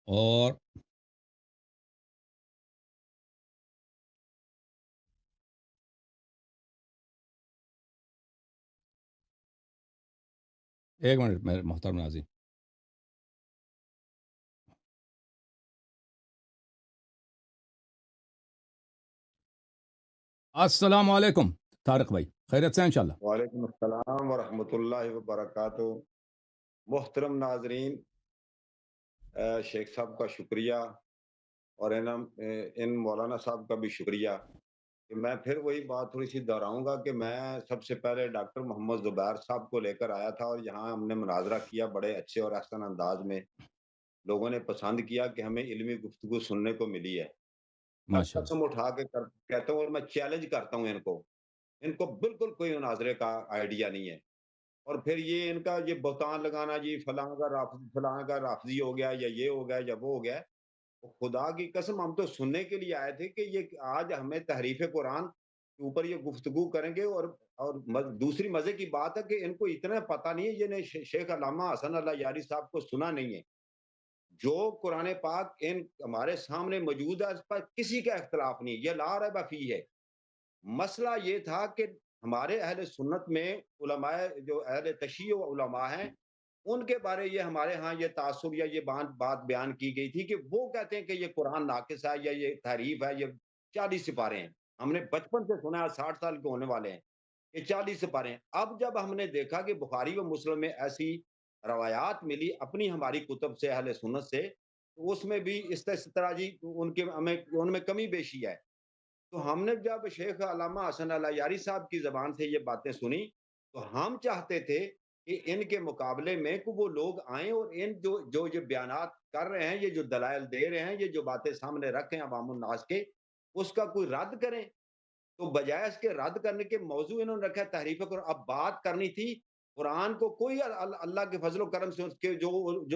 اور ایک منٹ میرے محترم ناظرین، السلام علیکم طارق بھائی، خیریت سے ہیں انشاءاللہ؟ وعلیکم السلام ورحمۃ اللہ وبرکاتہ۔ محترم ناظرین، شیخ صاحب کا شکریہ، اور ان مولانا صاحب کا بھی شکریہ کہ میں پھر وہی بات تھوڑی سی دہراؤں گا کہ میں سب سے پہلے ڈاکٹر محمد زبیر صاحب کو لے کر آیا تھا، اور یہاں ہم نے مناظرہ کیا بڑے اچھے اور احسن انداز میں۔ لوگوں نے پسند کیا کہ ہمیں علمی گفتگو سننے کو ملی ہے۔ میں ماشاء اللہ۔ قسم اٹھا کے کہتا ہوں، اور میں چیلنج کرتا ہوں ان کو بالکل کوئی مناظرے کا آئیڈیا نہیں ہے۔ اور پھر یہ ان کا یہ بہتان لگانا، جی فلاں کا رافضی ہو گیا، یا یہ ہو گیا یا وہ ہو گیا۔ خدا کی قسم، ہم تو سننے کے لیے آئے تھے کہ یہ آج ہمیں تحریف قرآن کے اوپر یہ گفتگو کریں گے۔ اور دوسری مزے کی بات ہے کہ ان کو اتنا پتہ نہیں ہے، یہ نے شیخ علامہ حسن اللہ یاری صاحب کو سنا نہیں ہے۔ جو قرآن پاک ہمارے سامنے موجود ہے، اس پر کسی کا اختلاف نہیں، یہ لا ریب فیہ ہے۔ مسئلہ یہ تھا کہ ہمارے اہل سنت میں علماء، جو اہل تشیع و علماء ہیں، ان کے بارے یہ ہمارے ہاں یہ تعصب یا یہ بات بیان کی گئی تھی کہ وہ کہتے ہیں کہ یہ قرآن ناقص ہے، یا یہ تحریف ہے، یہ 40 سپارے ہیں۔ ہم نے بچپن سے سنا ہے، 60 سال کے ہونے والے ہیں، یہ 40 سپارے ہیں۔ اب جب ہم نے دیکھا کہ بخاری و مسلم میں ایسی روایات ملی اپنی ہماری کتب سے، اہل سنت سے، تو اس میں بھی اس طرح جی ان میں کمی بیشی ہے۔ تو ہم نے جب شیخ علامہ حسن اللہ یاری صاحب کی زبان سے یہ باتیں سنی، تو ہم چاہتے تھے کہ ان کے مقابلے میں کہ وہ لوگ آئیں اور ان جو یہ بیانات کر رہے ہیں، یہ جو دلائل دے رہے ہیں، یہ جو باتیں سامنے رکھیں عوام الناس کے، اس کا کوئی رد کریں۔ تو بجائے اس کے رد کرنے کے موضوع انہوں نے رکھا ہے تحریف قرآن۔ اب بات کرنی تھی قرآن کو، کوئی اللہ کے فضل و کرم سے اس کے جو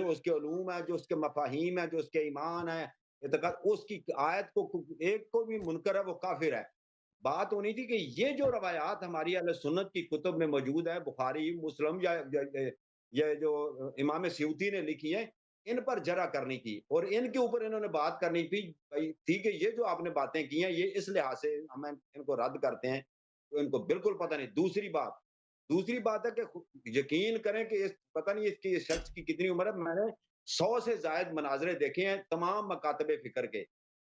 اس کے علوم ہے، جو اس کے مفاہیم ہے، جو اس کے ایمان ہے، اعتقاد، اس کی آیت کو ایک کو بھی منکر ہے وہ کافر ہے۔ بات ہونی تھی کہ یہ جو روایات ہماری اہل سنت کی کتب میں موجود ہے، بخاری، مسلم، یا جو امام سیوطی نے لکھی ہیں، ان پر جرا کرنی تھی، اور ان کے اوپر انہوں نے بات کرنی تھی کہ یہ جو آپ نے باتیں کی ہیں، یہ اس لحاظ سے ہم ان کو رد کرتے ہیں۔ تو ان کو بالکل پتہ نہیں۔ دوسری بات ہے کہ یقین کریں کہ پتہ نہیں اس کی، اس شخص کی کتنی عمر ہے، میں نے 100 سے زائد مناظرے دیکھے ہیں تمام مکاتب فکر کے،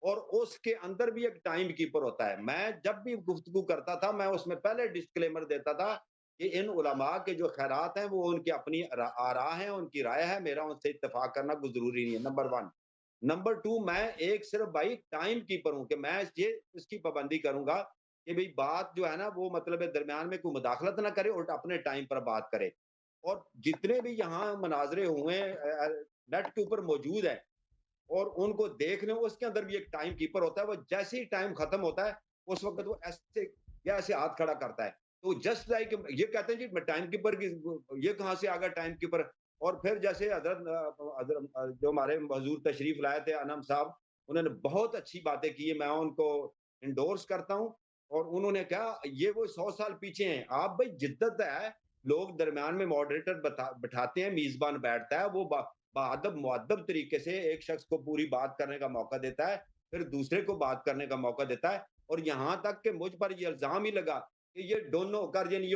اور اس کے اندر بھی ایک ٹائم کیپر ہوتا ہے۔ میں جب بھی گفتگو کرتا تھا، میں اس میں پہلے ڈسکلیمر دیتا تھا کہ ان علماء کے جو خیرات ہیں وہ ان کی اپنی آراء ہیں، ان کی رائے ہے، میرا ان سے اتفاق کرنا کوئی ضروری نہیں ہے، نمبر 1۔ نمبر 2، میں ایک صرف بھائی ٹائم کیپر ہوں کہ میں اس کی پابندی کروں گا کہ بھئی بات جو ہے نا وہ مطلب درمیان میں کوئی مداخلت نہ کرے اور اپنے ٹائم پر بات کرے۔ اور جتنے بھی یہاں مناظرے ہوئے ہیں نیٹ کے اوپر موجود ہیں، اور ان کو دیکھ لیں، اس کے اندر بھی ایک ٹائم کیپر ہوتا ہے۔ وہ جیسے ہی ٹائم ختم ہوتا ہے، اس وقت وہ ایسے یا ایسے ہاتھ کھڑا کرتا ہے۔ تو جسٹ لائک یہ کہتے ہیں جی میں ٹائم کیپر کی، یہ کہاں سے آ گیا ٹائم کیپر؟ اور پھر جیسے حضرت جو ہمارے حضور تشریف لائے تھے انم صاحب، انہوں نے بہت اچھی باتیں کی ہیں، میں ان کو انڈورس کرتا ہوں۔ اور انہوں نے کہا یہ وہ 100 سال پیچھے ہیں، آپ بھائی جدت ہے، لوگ درمیان میں ماڈریٹر بٹھاتے ہیں، میزبان بیٹھتا ہے، وہ بادب مؤدب طریقے سے ایک شخص کو پوری بات کرنے کا موقع دیتا ہے، پھر دوسرے کو بات کرنے کا موقع دیتا ہے۔ اور یہاں تک کہ مجھ پر یہ الزام ہی لگا کہ یہ دونوں کر، یعنی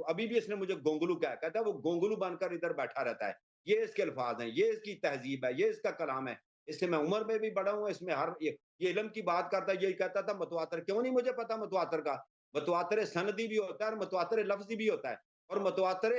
ابھی بھی اس نے مجھے گونگلو کہتا ہے، وہ گونگلو بن کر ادھر بیٹھا رہتا ہے۔ یہ اس کے الفاظ ہیں، یہ اس کی تہذیب ہے، یہ اس کا کلام ہے۔ اس سے میں عمر میں بھی بڑا ہوں، اس میں یہ علم کی بات کرتا ہے، یہی کہتا تھا متواتر کیوں نہیں مجھے پتا متواتر کا؟ متواتر سندی بھی ہوتا ہے اور متواتر لفظی بھی ہوتا ہے، اور متواتر